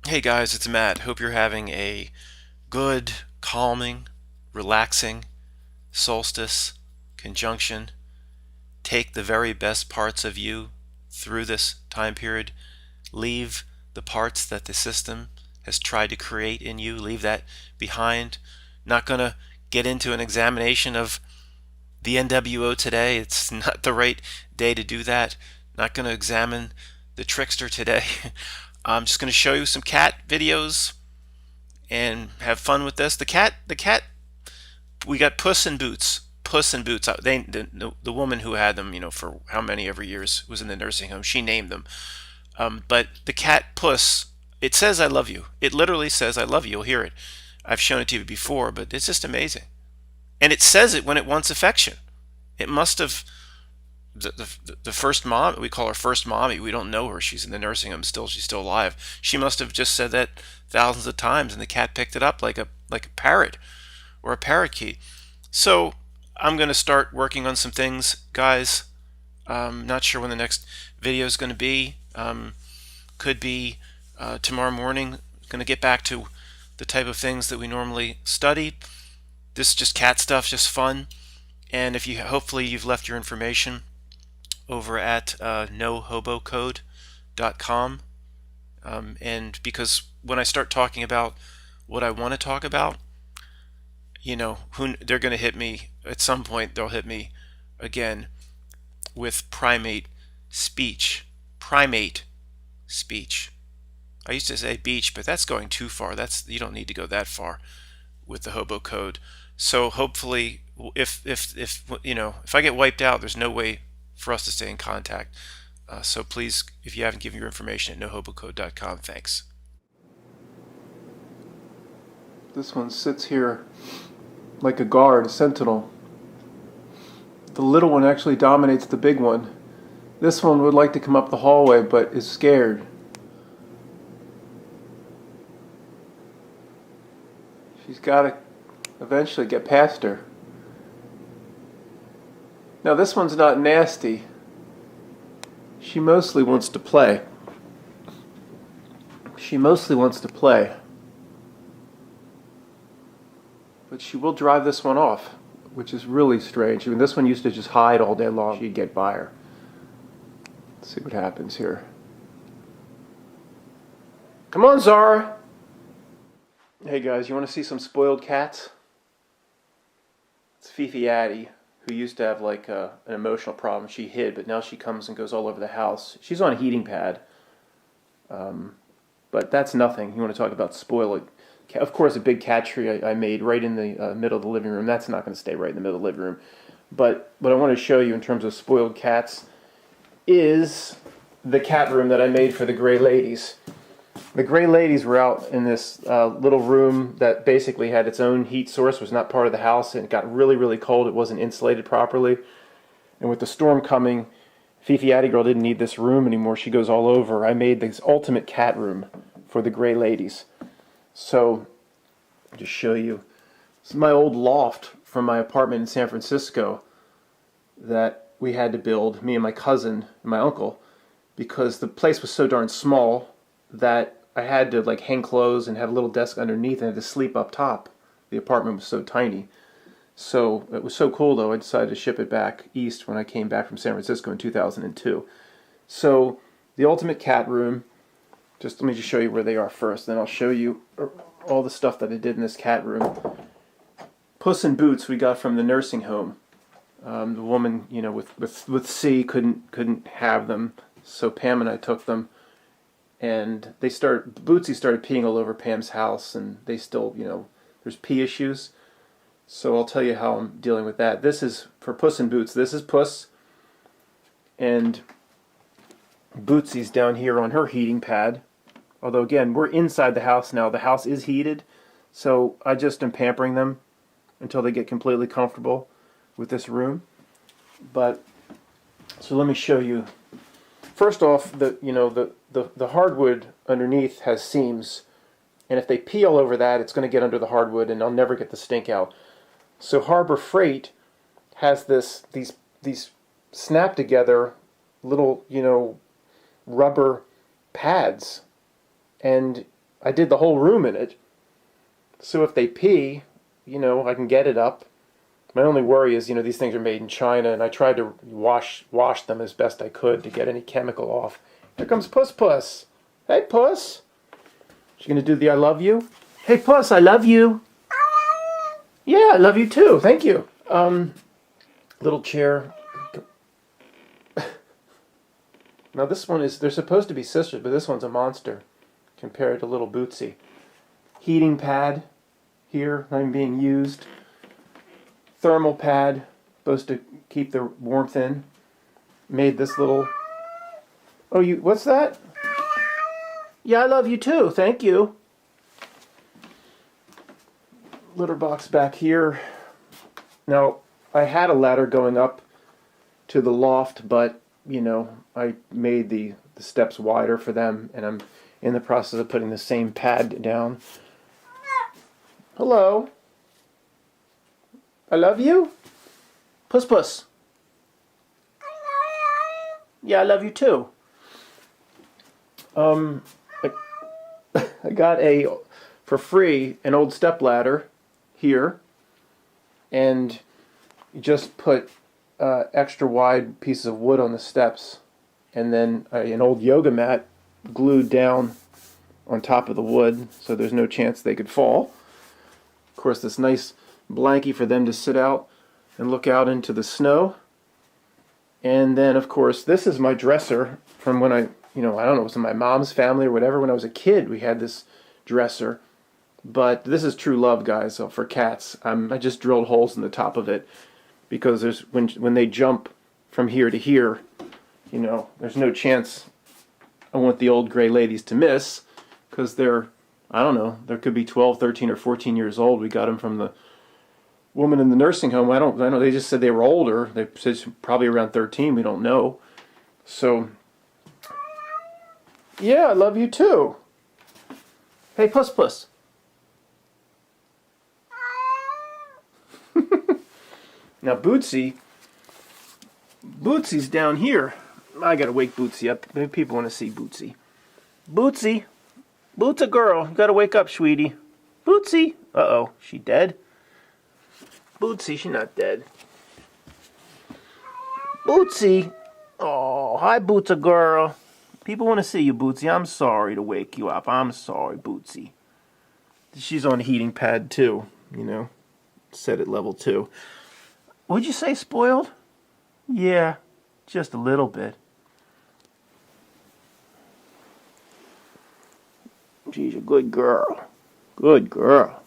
Hey guys, it's Matt. Hope you're having a good, calming, relaxing solstice conjunction. Take the very best parts of you through this time period. Leave the parts that the system has tried to create in you, leave that behind. Not going to get into an examination of the NWO today. It's not the right day to do that. Not going to examine the trickster today. I'm just going to show you some cat videos and have fun with this. The cat, we got Puss in Boots. Puss in Boots. The woman who had them, for how many ever years was in the nursing home. She named them. But the cat Puss, it says "I love you." It literally says "I love you." You'll hear it. I've shown it to you before, but it's just amazing. And it says it when it wants affection. It must have the first mom. We call her first mommy. We don't know her. She's in the nursing home still. She's still alive. She must have just said that thousands of times, and the cat picked it up like a parrot or a parakeet. So I'm going to start working on some things, guys. Not sure when the next video is going to be. Could be tomorrow morning. Going to get back to the type of things that we normally study. This is just cat stuff, just fun. And if you hopefully you've left your information over at nohobocode.com. And because when I start talking about what I want to talk about, they're going to hit me at some point. They'll hit me again with primate speech. Primate speech. I used to say beach, but that's going too far. You don't need to go that far with the hobo code. So hopefully, if I get wiped out, there's no way for us to stay in contact. So please, if you haven't given your information at nohobocode.com, thanks. This one sits here like a guard, a sentinel. The little one actually dominates the big one. This one would like to come up the hallway but is scared. She's got to eventually get past her. Now this one's not nasty. She mostly wants to play. But she will drive this one off, which is really strange. I mean, this one used to just hide all day long. She'd get by her. Let's see what happens here. Come on, Zara! Hey guys, you want to see some spoiled cats? It's Fifi Addie, who used to have like an emotional problem. She hid, but now she comes and goes all over the house. She's on a heating pad. But that's nothing. You want to talk about spoiled. Of course, a big cat tree I made right in the middle of the living room. That's not going to stay right in the middle of the living room. But what I want to show you in terms of spoiled cats is the cat room that I made for the Gray Ladies. The Gray Ladies were out in this little room that basically had its own heat source, was not part of the house, and it got really, really cold. It wasn't insulated properly. And with the storm coming, Fifi Addie Girl didn't need this room anymore. She goes all over. I made this ultimate cat room for the Gray Ladies. So, I'll just show you. This is my old loft from my apartment in San Francisco that we had to build, me and my cousin and my uncle, because the place was so darn small that I had to like hang clothes and have a little desk underneath and I had to sleep up top. The apartment was so tiny. So it was so cool though, I decided to ship it back east when I came back from San Francisco in 2002. So the ultimate cat room, let me just show you where they are first, then I'll show you all the stuff that I did in this cat room. Puss in Boots we got from the nursing home. The woman, with C couldn't have them, so Pam and I took them, and Bootsy started peeing all over Pam's house, and they still, there's pee issues. So I'll tell you how I'm dealing with that. This is for Puss in Boots. This is Puss, and Bootsy's down here on her heating pad. Although again, we're inside the house now. The house is heated, so I just am pampering them until they get completely comfortable with this room. But so let me show you. First off, the hardwood underneath has seams, and if they pee all over that, it's going to get under the hardwood, and I'll never get the stink out. So Harbor Freight has these snap together little rubber pads, and I did the whole room in it. So if they pee, I can get it up. My only worry is, these things are made in China, and I tried to wash them as best I could to get any chemical off. Here comes Puss Puss. Hey, Puss. She's going to do the I love you. Hey, Puss, I love you. Yeah, I love you too. Thank you. Little chair. Now this one they're supposed to be sisters, but this one's a monster compared to little Bootsy. Heating pad here, not even being used. Thermal pad, supposed to keep the warmth in. Made this little... Oh, what's that? Yeah, I love you too, thank you. Litter box back here. Now, I had a ladder going up to the loft, but, I made the steps wider for them, and I'm in the process of putting the same pad down. Hello. I love you. Puss Puss. Yeah, I love you too. I got for free, an old step ladder here, and you just put extra wide pieces of wood on the steps, and then an old yoga mat glued down on top of the wood, so there's no chance they could fall. Of course, this nice blankie for them to sit out and look out into the snow. And then, of course, this is my dresser from when I don't know, it was in my mom's family or whatever. When I was a kid, we had this dresser. But this is true love, guys. So for cats, I just drilled holes in the top of it because when they jump from here to here, there's no chance I want the old gray ladies to miss, because they're, I don't know, there could be 12, 13, or 14 years old. We got them from the woman in the nursing home. I don't know. They just said they were older. They said probably around 13. We don't know. So, yeah, I love you too. Hey, Puss Puss. Now, Bootsy's down here. I gotta wake Bootsy up. Maybe people want to see Bootsy. Bootsy. Boots a girl. You gotta wake up, sweetie. Bootsy. Uh-oh. She dead? Bootsy, she's not dead. Bootsy. Oh, hi, Boots a girl. People want to see you, Bootsy. I'm sorry to wake you up. I'm sorry, Bootsy. She's on a heating pad, too. Set at level 2. Would you say spoiled? Yeah, just a little bit. She's a good girl. Good girl.